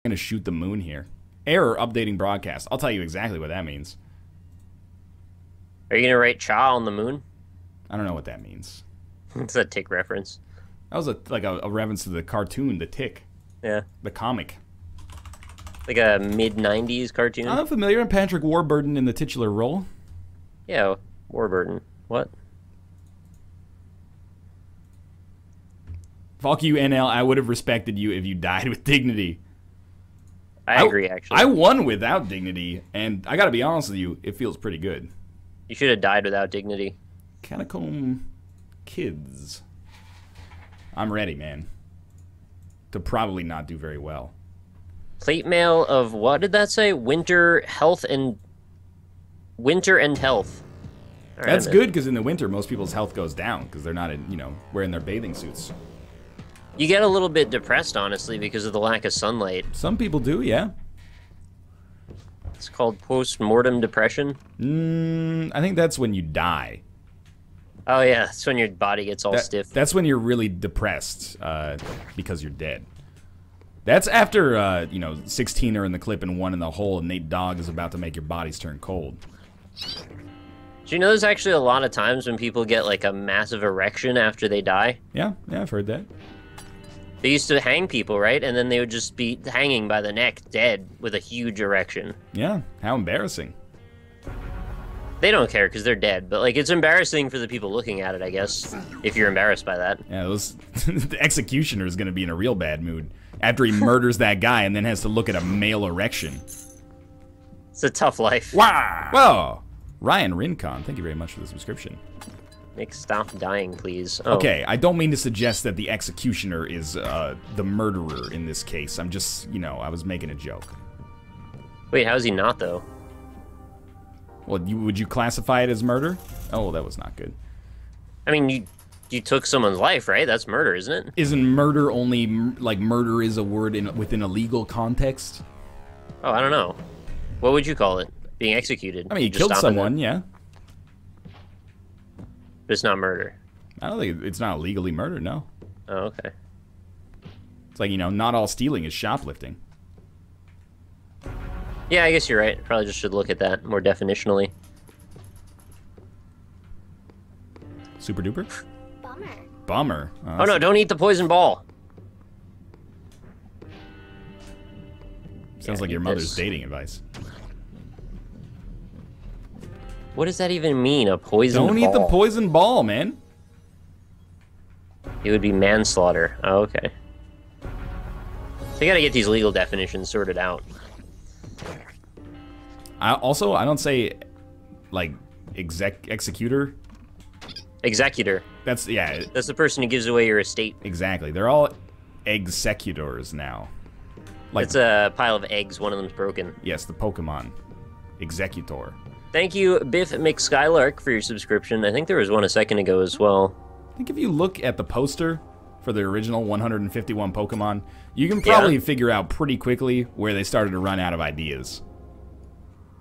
going to shoot the moon here. Error updating broadcast. I'll tell you exactly what that means. Are you going to write cha on the moon? I don't know what that means. It's a Tick reference. That was like a reference to the cartoon, The Tick. Yeah. The comic. Like a mid-90s cartoon. I'm familiar with Patrick Warburton in the titular role. Yeah, Warburton. What? Fuck you, NL. I would have respected you if you died with dignity. I agree, actually. I won without dignity, and I gotta be honest with you, it feels pretty good. You should have died without dignity. Catacomb Kids. I'm ready, man. To probably not do very well. Plate mail of what did that say? Winter and health. All right, That's good because in the winter most people's health goes down because they're not, wearing their bathing suits. You get a little bit depressed, honestly, because of the lack of sunlight. Some people do, yeah. It's called post-mortem depression. I think that's when you die. Oh yeah, that's when your body gets all stiff. That's when you're really depressed because you're dead. That's after 16 are in the clip and 1 in the hole, and Nate Dogg is about to make your bodies turn cold. Do you know there's actually a lot of times when people get like a massive erection after they die? Yeah, I've heard that. They used to hang people, right? And then they would just be hanging by the neck, dead, with a huge erection. Yeah, how embarrassing. They don't care because they're dead, but like it's embarrassing for the people looking at it, I guess, if you're embarrassed by that. Yeah, the executioner is going to be in a real bad mood after he murders that guy and then has to look at a male erection. It's a tough life. Wow! Whoa! Ryan Rincon, thank you very much for the subscription. Nick, stop dying, please. Oh. Okay, I don't mean to suggest that the executioner is the murderer in this case. I'm just, I was making a joke. Wait, how is he not, though? Well, would you classify it as murder? Oh, that was not good. I mean, you took someone's life, right? That's murder, isn't it? Isn't murder only, like, murder is a word within a legal context? Oh, I don't know. What would you call it? Being executed? I mean, you killed someone, yeah. But it's not murder. I don't think it's not legally murder, no. Oh, okay. It's like, not all stealing is shoplifting. Yeah, I guess you're right. Probably just should look at that more definitionally. Super duper? Bummer. Bummer. Oh no, don't eat the poison ball. Sounds like your mother's dating advice. What does that even mean, a poison ball? Don't eat the poison ball, man. It would be manslaughter. Oh, okay. So you gotta get these legal definitions sorted out. I don't say, like, executor. Executor. That's the person who gives away your estate. Exactly. They're all executors now. Like, it's a pile of eggs. One of them's broken. Yes, the Pokemon. Executor. Thank you, Biff McSkylark, for your subscription. I think there was one a second ago as well. I think if you look at the poster for the original 151 Pokemon, you can probably figure out pretty quickly where they started to run out of ideas.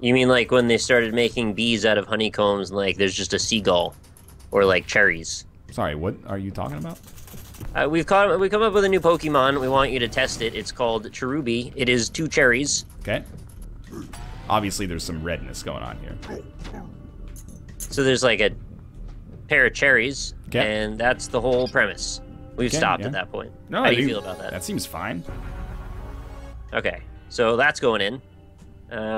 You mean like when they started making bees out of honeycombs and like there's just a seagull? Or like cherries? Sorry, what are you talking about? We've come up with a new Pokemon. We want you to test it. It's called Cherubi. It is 2 cherries. Okay. Obviously, there's some redness going on here. So there's like a pair of cherries, and that's the whole premise. We've stopped at that point. No, how do you feel about that? That seems fine. Okay, so that's going in.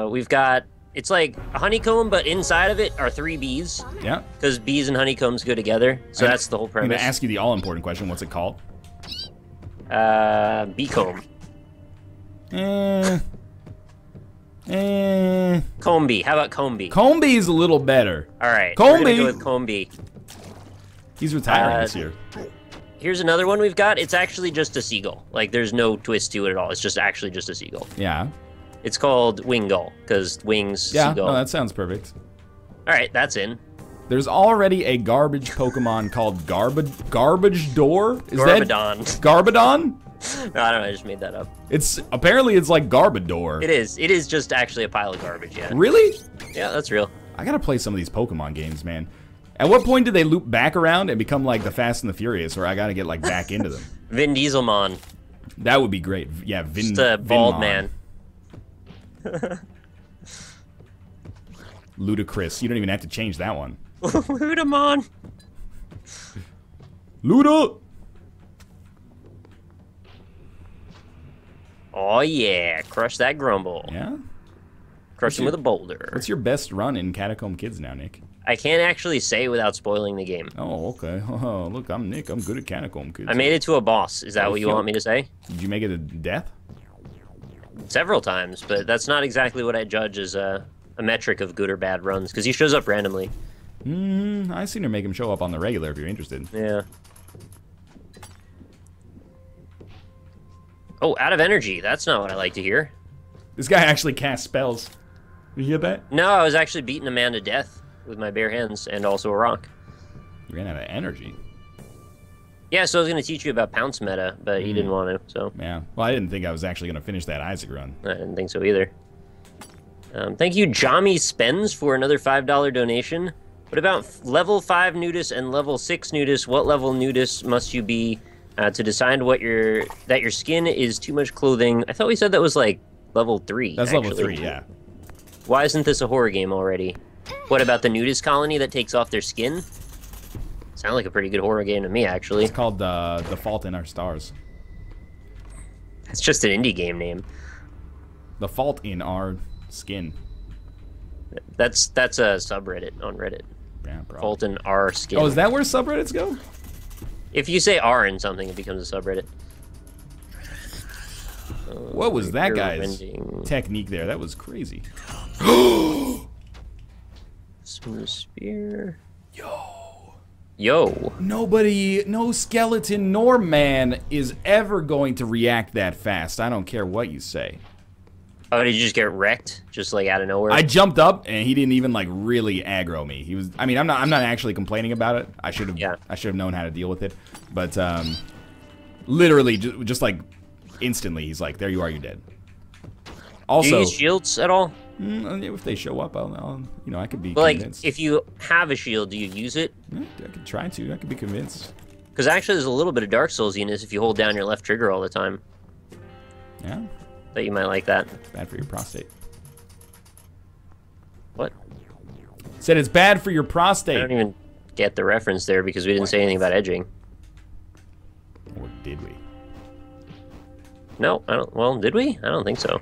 We've got, it's like a honeycomb, but inside of it are 3 bees. Yeah. Because bees and honeycombs go together, so that's the whole premise. I'm going to ask you the all-important question. What's it called? Beecomb. Combee. How about Combee? Combee is a little better. All right. Combee. We're gonna go with Combee. He's retiring this year. Here's another one we've got. It's actually just a seagull. Like, there's no twist to it at all. It's just actually just a seagull. Yeah. It's called Wingull, because wings, seagull. No, that sounds perfect. All right, that's in. There's already a garbage Pokemon called Garbage Door. Is Garbodon. That Garbodon? No, I don't know. I just made that up. Apparently it's like Garbodor. It is. It is just actually a pile of garbage. Yeah. Really? Yeah, that's real. I gotta play some of these Pokemon games, man. At what point do they loop back around and become like the Fast and the Furious, where I gotta get like back into them? Vin Dieselmon. That would be great. Yeah, Just a bald Vinmon. man. Ludicrous. You don't even have to change that one. Ludamon. Luda! Oh yeah, crush that grumble. Yeah? Crush him with a boulder. What's your best run in Catacomb Kids now, Nick? I can't actually say without spoiling the game. Oh, okay. Oh, look, I'm Nick. I'm good at Catacomb Kids. I made it to a boss. Is that what you want me to say? Did you make it to death? Several times, but that's not exactly what I judge as a metric of good or bad runs, because he shows up randomly. I've seen her make him show up on the regular if you're interested. Yeah. Oh, out of energy. That's not what I like to hear. This guy actually casts spells. You hear that? No, I was actually beating a man to death with my bare hands and also a rock. You ran out of energy. Yeah, so I was going to teach you about Pounce meta, but he didn't want to, so. Yeah. Well, I didn't think I was actually going to finish that Isaac run. I didn't think so either. Thank you, Jami Spends, for another $5 donation. What about level 5 nudist and level 6 nudist? What level nudist must you be to decide that your skin is too much clothing? I thought we said that was like level 3. That's actually. level 3, yeah. Why isn't this a horror game already? What about the nudist colony that takes off their skin? Sound like a pretty good horror game to me, actually. It's called The Fault in Our Stars. It's just an indie game name. The Fault in Our Skin. That's a subreddit on Reddit. Yeah, probably. Fault in our skin. Oh, is that where subreddits go? If you say R in something, it becomes a subreddit. What was that guy's technique there? That was crazy. Smooth spear. Yo. Yo. Nobody, no skeleton nor man is ever going to react that fast. I don't care what you say. Oh, did you just get wrecked? Just like out of nowhere? I jumped up and he didn't even like really aggro me. He was, I mean, I'm not actually complaining about it. I should have known how to deal with it. But literally just like instantly he's like, there you are, you're dead. Also, do you use shields at all? If they show up, I'll you know, I could be Like, convinced. if you have a shield, do you use it? I could try to. I could be convinced. Because actually, there's a little bit of Dark Souls-iness if you hold down your left trigger all the time. Yeah. That you might like that. Bad for your prostate. What? Said it's bad for your prostate. I don't even get the reference there because we didn't say anything about edging. Or did we? No, I don't. Well, did we? I don't think so.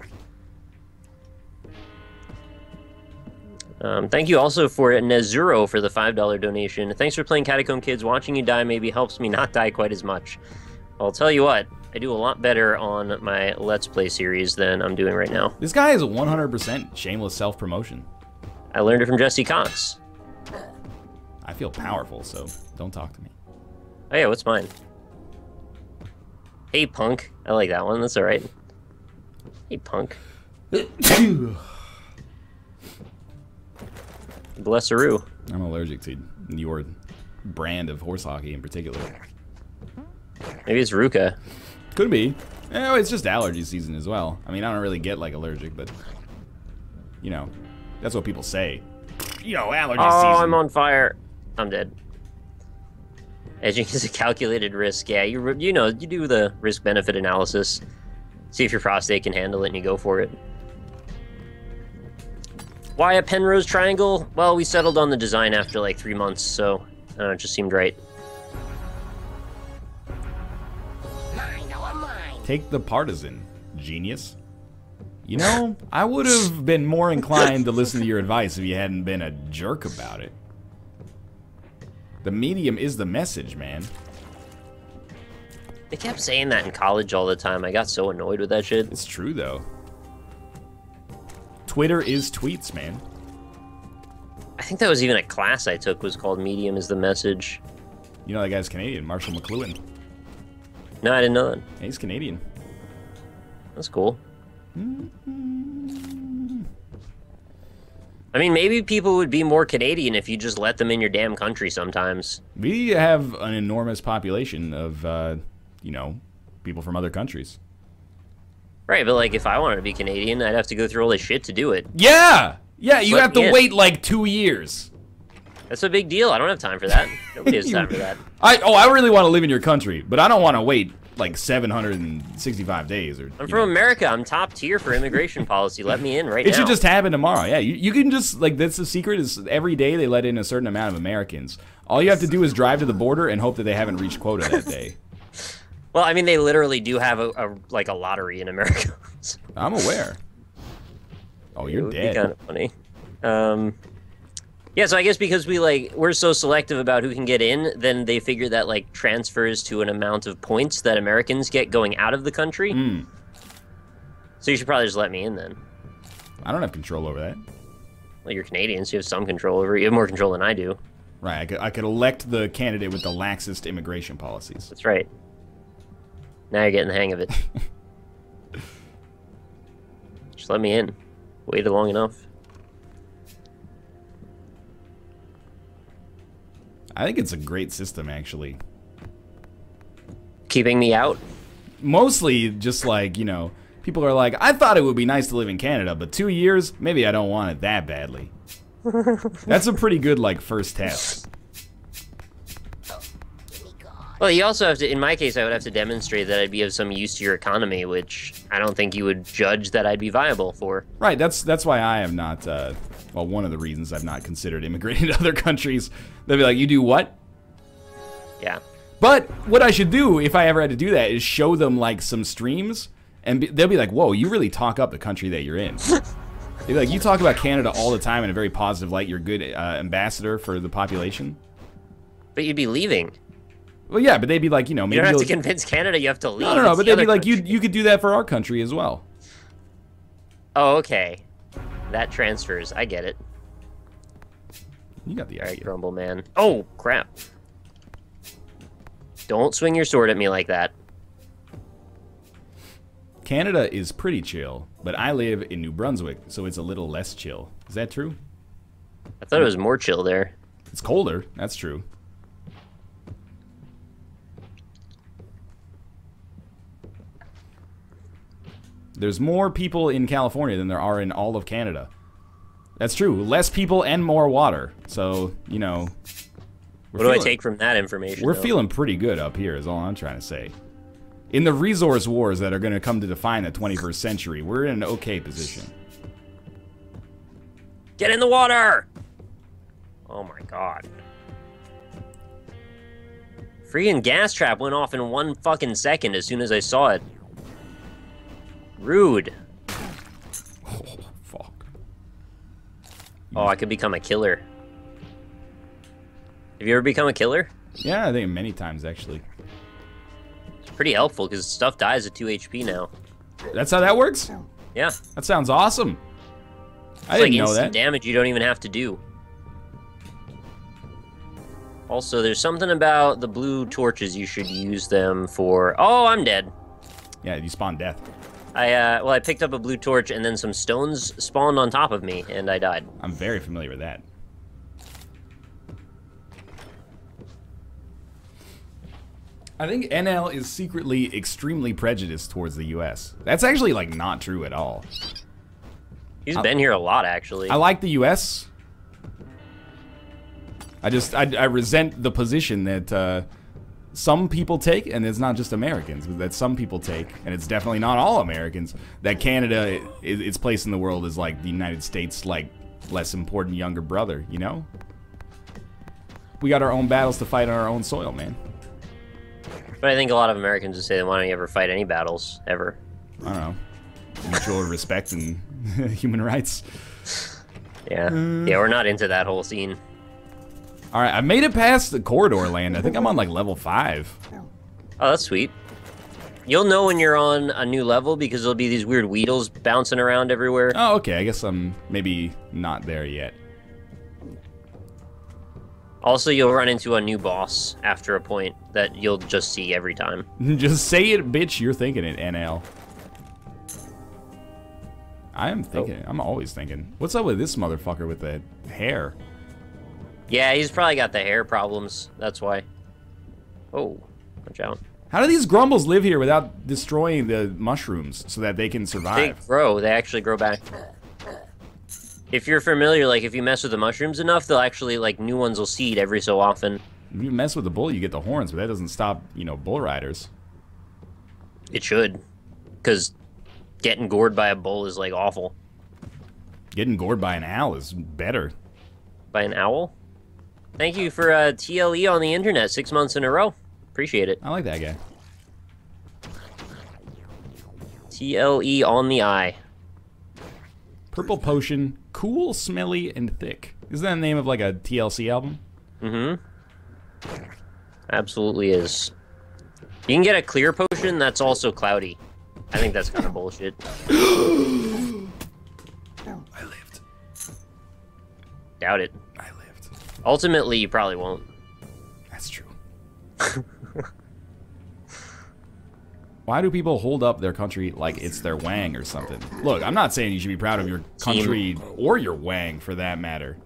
Thank you also for Nezuro for the $5 donation. Thanks for playing Catacomb Kids. Watching you die maybe helps me not die quite as much. I'll tell you what, I do a lot better on my Let's Play series than I'm doing right now. This guy is a 100% shameless self-promotion. I learned it from Jesse Cox. I feel powerful, so don't talk to me. Oh yeah, what's mine? Hey, punk. I like that one. That's all right. Hey, punk. Blesseroo. I'm allergic to your brand of horse hockey in particular. Maybe it's Ruka. Could be. Oh, it's just allergy season as well. I mean, I don't really get like allergic, but you know, that's what people say. You know, allergy season. Oh, I'm on fire. I'm dead. Edging is a calculated risk. Yeah, you know, you do the risk-benefit analysis. See if your prostate can handle it, and you go for it. Why a Penrose triangle? Well, we settled on the design after like 3 months, so it just seemed right. Take the partisan, genius. You know, I would have been more inclined to listen to your advice if you hadn't been a jerk about it. The medium is the message, man. They kept saying that in college all the time. I got so annoyed with that shit. It's true, though. Twitter is tweets, man. I think that was even a class I took was called Medium is the Message. You know that guy's Canadian, Marshall McLuhan. No, I didn't know that. Hey, he's Canadian. That's cool. I mean, maybe people would be more Canadian if you just let them in your damn country sometimes. We have an enormous population of, you know, people from other countries. Right, but like if I wanted to be Canadian, I'd have to go through all this shit to do it. Yeah! Yeah, you Let have to me in. wait like 2 years. That's a big deal. I don't have time for that. Nobody has time for that. I really want to live in your country, but I don't want to wait like 765 days. Or I'm from America. I'm top tier for immigration policy. Let me in right now. It should just happen tomorrow. Yeah, you can just, like, that's the secret, is every day they let in a certain amount of Americans. All you have to do is drive to the border and hope that they haven't reached quota that day. Well, I mean, they literally do have a lottery in America. I'm aware. Oh, you're dead. It would be kind of funny. Yeah, so I guess because we're so selective about who can get in, then they figure that, like, transfers to an amount of points that Americans get going out of the country. So you should probably just let me in then. I don't have control over that. Well, you're Canadian, so you have some control over it. You have more control than I do. Right, I could elect the candidate with the laxest immigration policies. That's right. Now you're getting the hang of it. Just let me in. Waited long enough. I think it's a great system, actually. Keeping me out? Mostly just like, you know, people are like, I thought it would be nice to live in Canada, but 2 years, maybe I don't want it that badly. That's a pretty good, like, first test. Well, you also have to, in my case, I would have to demonstrate that I'd be of some use to your economy, which I don't think you would judge that I'd be viable for. Right, that's why I am not, well, one of the reasons I've not considered immigrating to other countries. They'll be like, you do what? Yeah. But what I should do, if I ever had to do that, is show them, like, some streams, and they'll be like, whoa, you really talk up the country that you're in. They'll be like, you talk about Canada all the time in a very positive light. You're a good ambassador for the population. But you'd be leaving. Well, yeah, but they'd be like, you know, maybe you don't have to convince Canada you have to leave. No, but they'd be like, you could do that for our country as well. Oh, okay. That transfers. I get it. You got the idea. All right, Grumble Man. Oh, crap. Don't swing your sword at me like that. Canada is pretty chill, but I live in New Brunswick, so it's a little less chill. Is that true? I thought it was more chill there. It's colder. That's true. There's more people in California than there are in all of Canada. That's true. Less people and more water. So, you know... What do I take from that information? We're feeling pretty good up here, is all I'm trying to say. In the resource wars that are going to come to define the 21st century, we're in an okay position. Get in the water! Oh my god. Freaking gas trap went off in 1 fucking second as soon as I saw it. Rude. Oh, fuck. Oh, I could become a killer. Have you ever become a killer? Yeah, I think many times, actually. It's pretty helpful, because stuff dies at 2 HP now. That's how that works? Yeah. That sounds awesome. I didn't know that. It's like instant damage you don't even have to do. Also, there's something about the blue torches you should use them for... Oh, I'm dead. Yeah, you spawn death. I picked up a blue torch, and then some stones spawned on top of me, and I died. I'm very familiar with that. I think NL is secretly extremely prejudiced towards the U.S. That's actually, like, not true at all. He's been here a lot, actually. I like the U.S. I resent the position that some people take, and it's not just Americans, but that some people take, and it's definitely not all Americans, that Canada, its place in the world is like the United States, like, less important younger brother, you know? We got our own battles to fight on our own soil, man. But I think a lot of Americans would say, why don't you ever fight any battles, ever? I don't know. Mutual respect and human rights. Yeah. Yeah, we're not into that whole scene. Alright, I made it past the corridor land. I think I'm on, like, level 5. Oh, that's sweet. You'll know when you're on a new level because there'll be these weird Weedles bouncing around everywhere. Oh, okay. I guess I'm maybe not there yet. Also, you'll run into a new boss after a point that you'll just see every time. Just say it, bitch. You're thinking it, NL. I am thinking. I'm always thinking. What's up with this motherfucker with the hair? Yeah, he's probably got the hair problems. That's why. Oh, watch out. How do these grumbles live here without destroying the mushrooms so that they can survive? They grow. They actually grow back. If you're familiar, like, if you mess with the mushrooms enough, they'll actually, like, new ones will seed every so often. If you mess with the bull, you get the horns, but that doesn't stop, you know, bull riders. It should, because getting gored by a bull is like awful. Getting gored by an owl is better. By an owl? Thank you for TLE on the internet 6 months in a row. Appreciate it. I like that guy. TLE on the eye. Purple Potion, cool, smelly, and thick. Is that the name of like a TLC album? Mm-hmm. Absolutely is. You can get a clear potion that's also cloudy. I think that's kind of bullshit. I lived. Doubt it. I lived. Ultimately, you probably won't. That's true. Why do people hold up their country like it's their wang or something? Look, I'm not saying you should be proud of your country or your wang for that matter.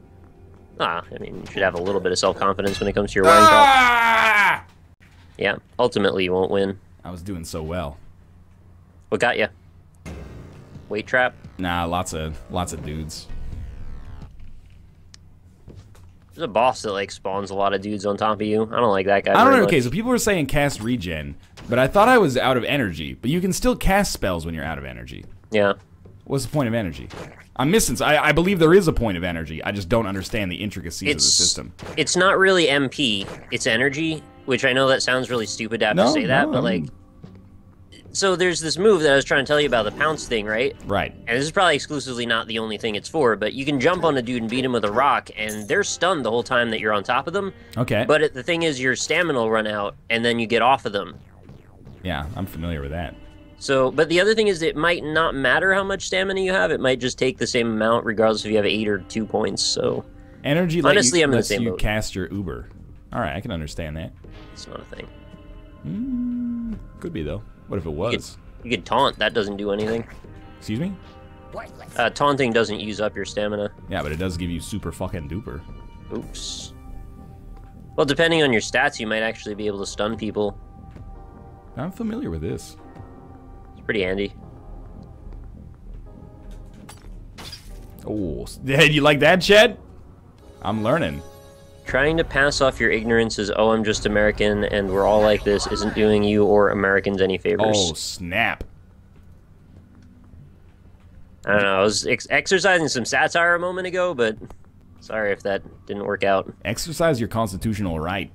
I mean, you should have a little bit of self-confidence when it comes to your wang talk. Yeah, ultimately you won't win. I was doing so well. What got you? Weight trap? Nah, lots of dudes. There's a boss that like spawns a lot of dudes on top of you. I don't like that guy. I don't know. much. Okay, so people were saying cast regen, but I thought I was out of energy. But you can still cast spells when you're out of energy. Yeah. What's the point of energy? I'm missing. I believe there is a point of energy. I just don't understand the intricacies of the system. It's not really MP. It's energy, which I know that sounds really stupid to have to say that, but like. So there's this move that I was trying to tell you about, the pounce thing, right? Right. And this is probably exclusively not the only thing it's for, but you can jump on a dude and beat him with a rock, and they're stunned the whole time that you're on top of them. Okay. But the thing is, your stamina will run out, and then you get off of them. Yeah, I'm familiar with that. So, but the other thing is, it might not matter how much stamina you have. It might just take the same amount, regardless if you have 8 or 2 points. So, energy honestly, I'm in the lets same you boat. cast your Uber. All right, I can understand that. It's not a thing. Could be though. What if it was? You could taunt. That doesn't do anything. Excuse me? Taunting doesn't use up your stamina. Yeah, but it does give you super fucking duper. Oops. Well, depending on your stats, you might actually be able to stun people. I'm familiar with this. It's pretty handy. Oh, you like that, Chet? I'm learning. Trying to pass off your ignorance as, oh, I'm just American and we're all like this, isn't doing you or Americans any favors. Oh, snap. I don't know, I was exercising some satire a moment ago, but sorry if that didn't work out. Exercise your constitutional right,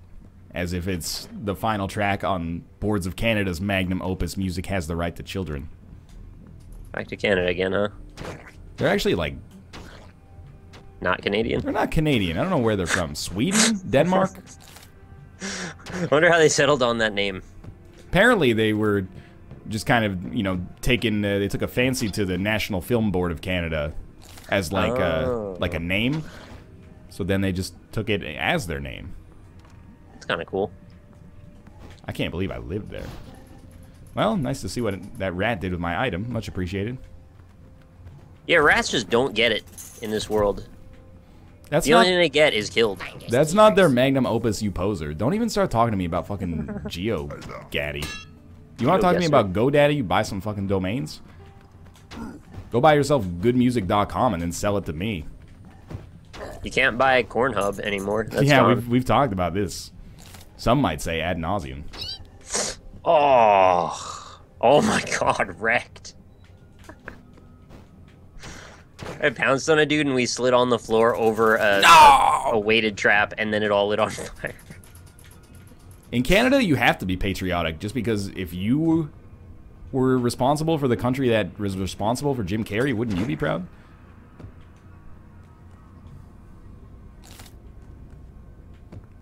as if it's the final track on Boards of Canada's magnum opus, Music Has the Right to Children. Back to Canada again, huh? They're actually, like... Not Canadian? They're not Canadian. I don't know where they're from. Sweden? Denmark? I wonder how they settled on that name. Apparently they were just kind of, you know, they took a fancy to the National Film Board of Canada as like a name. So then they just took it as their name. It's kind of cool. I can't believe I lived there. Well, nice to see what that rat did with my item. Much appreciated. Yeah, rats just don't get it in this world. The only thing they get is killed. That's not their magnum opus, you poser. Don't even start talking to me about fucking GeoGaddy. You want to talk to me about GoDaddy? You buy some fucking domains? Go buy yourself goodmusic.com and then sell it to me. You can't buy Cornhub anymore. That's yeah, gone. we've talked about this. Some might say ad nauseum. Oh my god, wrecked. I pounced on a dude and we slid on the floor over a weighted trap, and then it all lit on fire. In Canada, you have to be patriotic, just because if you were responsible for the country that was responsible for Jim Carrey, wouldn't you be proud?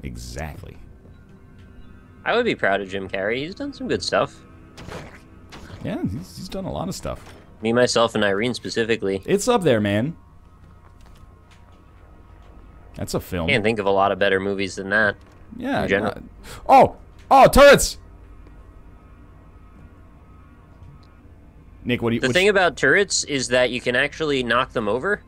Exactly. I would be proud of Jim Carrey. He's done some good stuff. Yeah, he's done a lot of stuff. Me, myself, and Irene specifically. It's up there, man. That's a film. Can't think of a lot of better movies than that. Yeah. In general. Oh, turrets! Nick, what do you... The thing about turrets is that you can actually knock them over.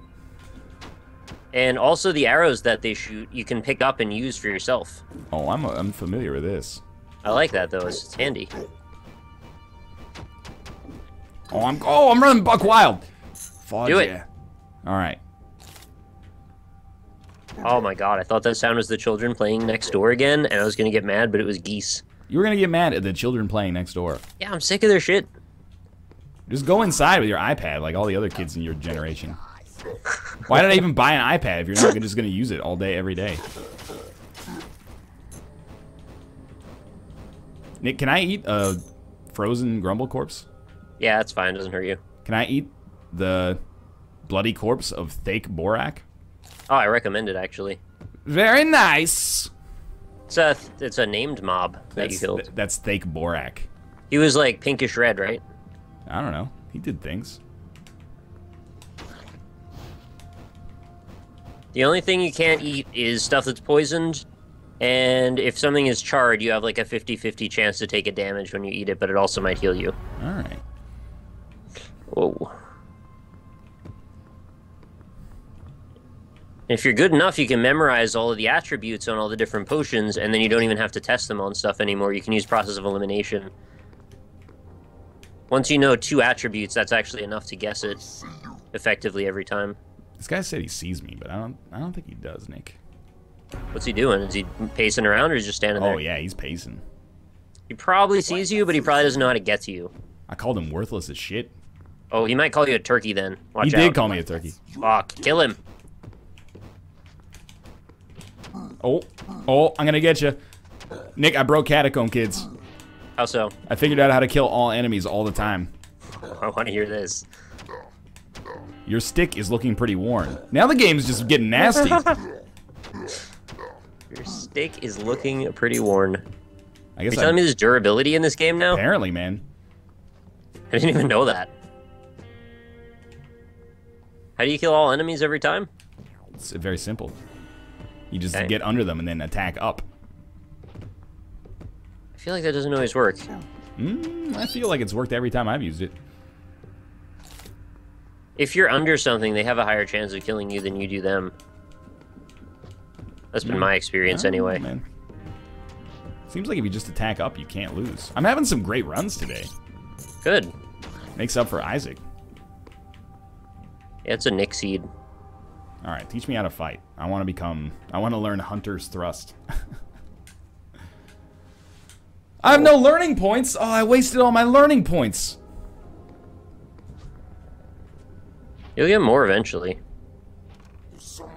And also the arrows that they shoot, you can pick up and use for yourself. Oh, I'm familiar with this. I like that, though. It's handy. Oh, I'm running buck wild. Fudge, Do it. Yeah. All right. Oh my god, I thought that sound was the children playing next door again, and I was gonna get mad, but it was geese. You were gonna get mad at the children playing next door. Yeah, I'm sick of their shit. Just go inside with your iPad like all the other kids in your generation. Why did I even buy an iPad if you're not just gonna use it all day, every day? Nick, can I eat a frozen grumble corpse? Yeah, that's fine. Doesn't hurt you. Can I eat the bloody corpse of Thake Borak? Oh, I recommend it, actually. Very nice. It's a named mob that you killed. That's Thake Borak. He was like pinkish red, right? I don't know. He did things. The only thing you can't eat is stuff that's poisoned. And if something is charred, you have like a 50-50 chance to take a damage when you eat it, but it also might heal you. Alright. Whoa. If you're good enough, you can memorize all of the attributes on all the different potions, and then you don't even have to test them on stuff anymore. You can use process of elimination. Once you know 2 attributes, that's actually enough to guess it effectively every time. This guy said he sees me, but I don't think he does, Nick. What's he doing? Is he pacing around, or is he just standing there? Oh yeah, he's pacing. He probably sees you, but he probably doesn't know how to get to you. I called him worthless as shit. Oh, he might call you a turkey then. Watch out. He did call me a turkey. Fuck, kill him. Oh, I'm gonna get you. Nick, I broke Catacomb Kids. How so? I figured out how to kill all enemies all the time. I want to hear this. Your stick is looking pretty worn. Now the game's just getting nasty. Your stick is looking pretty worn. I guess Are you telling me there's durability in this game now? Apparently, man. I didn't even know that. How do you kill all enemies every time? It's very simple. You just get under them and then attack up. I feel like that doesn't always work. I feel like it's worked every time I've used it. If you're under something, they have a higher chance of killing you than you do them. That's been my experience anyway. Man. Seems like if you just attack up, you can't lose. I'm having some great runs today. Good. Makes up for Isaac. Yeah, it's a Nick seed. Alright, teach me how to fight. I want to learn Hunter's Thrust. I have no learning points! Oh, I wasted all my learning points! You'll get more eventually.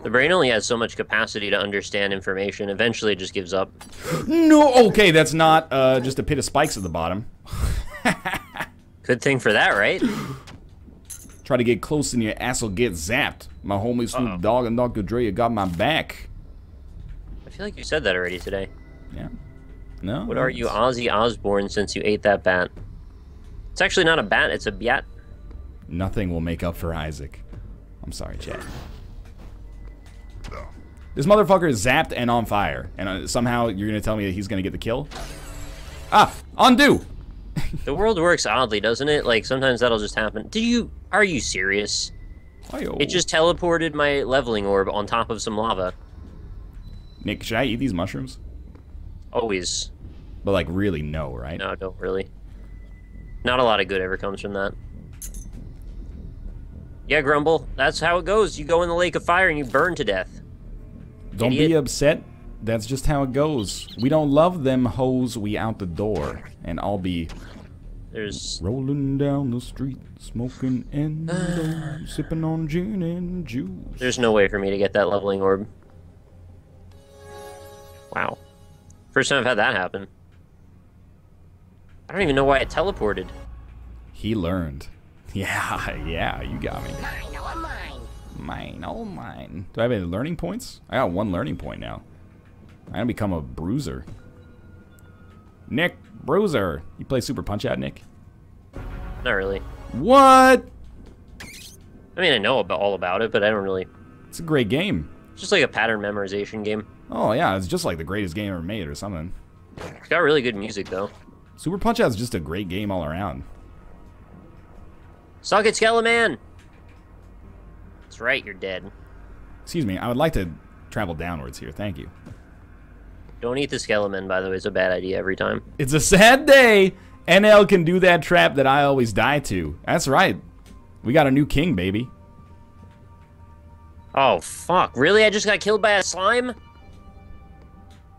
The brain only has so much capacity to understand information. Eventually, it just gives up. No, okay, that's not just a pit of spikes at the bottom. Good thing for that, right? Try to get close and your ass will get zapped. My homie Snoop Dogg and Dr. Dre got my back. I feel like you said that already today. Yeah. No? What are you, Ozzy Osbourne, since you ate that bat? It's actually not a bat, it's a bat. Nothing will make up for Isaac. I'm sorry, Chad. This motherfucker is zapped and on fire. And somehow you're going to tell me that he's going to get the kill? Ah! Undo! The world works oddly, doesn't it? Like, sometimes that'll just happen. Are you serious? It just teleported my leveling orb on top of some lava. Nick, should I eat these mushrooms? Always. But, like, really no, right? No, don't really. Not a lot of good ever comes from that. Yeah, Grumble, that's how it goes. You go in the lake of fire and you burn to death. Don't be upset. That's just how it goes. We don't love them hoes, we out the door. And I'll be rolling down the street, smoking endo, sipping on gin and juice. There's no way for me to get that leveling orb. Wow. First time I've had that happen. I don't even know why it teleported. He learned. Yeah, you got me. Mine, all mine. Mine, all mine. Do I have any learning points? I got 1 learning point now. I'm gonna become a bruiser. Nick, bruiser. You play Super Punch-Out, Nick? Not really. What? I mean, I know all about it, but I don't really. It's a great game. It's just like a pattern memorization game. Oh yeah, it's just like the greatest game ever made or something. It's got really good music, though. Super Punch-Out is just a great game all around. Suck it, Skeleman! That's right, you're dead. Excuse me, I would like to travel downwards here, thank you. Don't eat the Skeleman, by the way, it's a bad idea every time. It's a sad day! NL can do that trap that I always die to. That's right. We got a new king, baby. Oh, fuck. Really? I just got killed by a slime?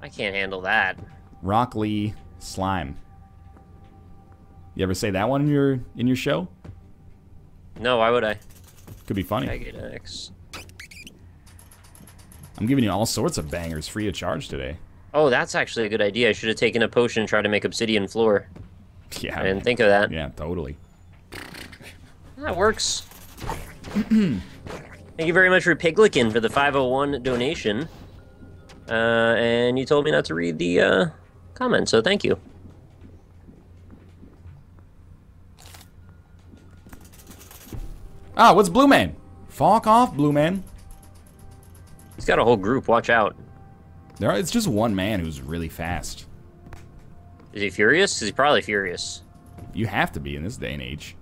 I can't handle that. Rock Lee, Slime. You ever say that one in your show? No, why would I? Could be funny. Jagged X. I'm giving you all sorts of bangers free of charge today. Oh, that's actually a good idea. I should have taken a potion and tried to make obsidian floor. Yeah. I didn't think of that. Yeah, totally. That works. Thank you very much for Piglicken for the 501 donation. And you told me not to read the comment, so thank you. Ah, what's Blue Man? Fuck off, Blue Man. He's got a whole group, watch out. It's just one man who's really fast. Is he furious? He's probably furious. You have to be in this day and age.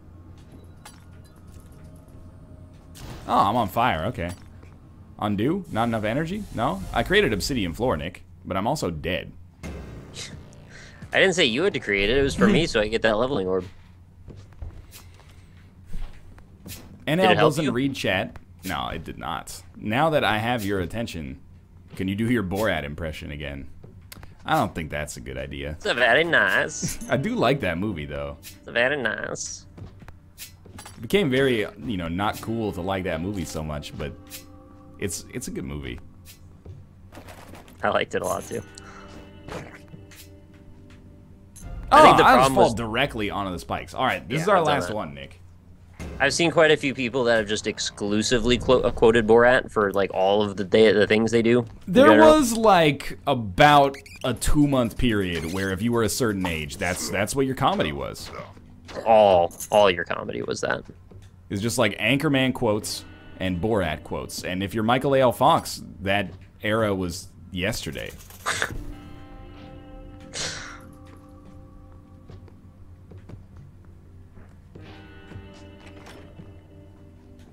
Oh, I'm on fire, okay. Undo? Not enough energy? No? I created obsidian floor, Nick, but I'm also dead. I didn't say you had to create it, it was for me so I get that leveling orb. NL doesn't read chat. No, it did not. Now that I have your attention, can you do your Borat impression again? I don't think that's a good idea. It's a very nice. I do like that movie, though. It's a very nice. It became very, you know, not cool to like that movie so much, but it's a good movie. I liked it a lot, too. Oh, I just fall directly onto the spikes. All right, this is our last one, Nick. I've seen quite a few people that have just exclusively quoted Borat for like all of the things they do. There was like about a 2-month period where if you were a certain age, that's what your comedy was. All your comedy was that. It's just like Anchorman quotes and Borat quotes, and if you're Michael A. L. Fox, that era was yesterday.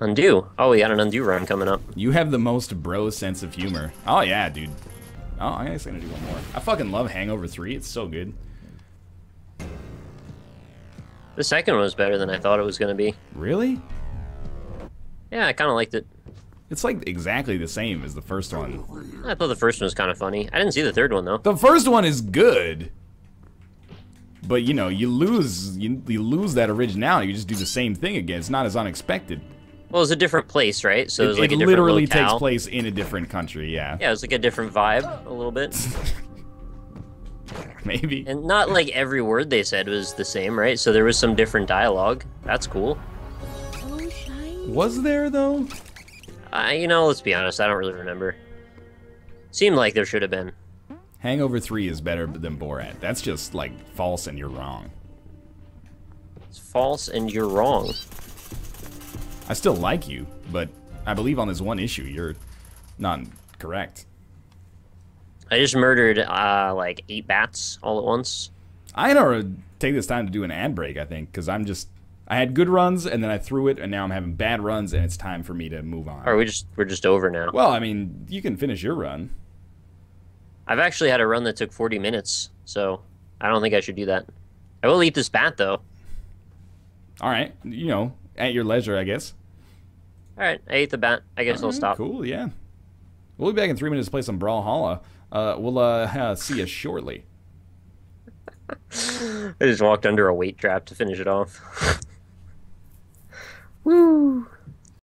Undo. Oh, we got an undo run coming up. You have the most bro sense of humor. Oh, yeah, dude. Oh, I guess I'm gonna do one more. I fucking love Hangover 3. It's so good. The second one was better than I thought it was gonna be. Really? Yeah, I kind of liked it. It's like exactly the same as the first one. I thought the first one was kind of funny. I didn't see the third one, though. The first one is good. But, you know, you lose that originality. You just do the same thing again. It's not as unexpected. Well, it was a different place, right? So it was like a different literally locale. takes place in a different country, yeah. Yeah, it was like a different vibe, a little bit. Maybe. And not like every word they said was the same, right? So there was some different dialogue. That's cool. Was there, though? You know, let's be honest, I don't really remember. Seemed like there should have been. Hangover 3 is better than Borat. That's just, like, false and you're wrong. It's false and you're wrong. I still like you, but I believe on this one issue you're not correct. I just murdered, like, 8 bats all at once. I gotta take this time to do an ad break, I think, because I had good runs, and then I threw it, and now I'm having bad runs, and it's time for me to move on. Or we're just over now. Well, I mean, you can finish your run. I've actually had a run that took 40 minutes, so I don't think I should do that. I will eat this bat, though. All right, you know, at your leisure, I guess. All right, I ate the bat. I guess I'll stop. Cool, yeah. We'll be back in 3 minutes to play some Brawlhalla. We'll see you shortly. I just walked under a weight trap to finish it off. Woo!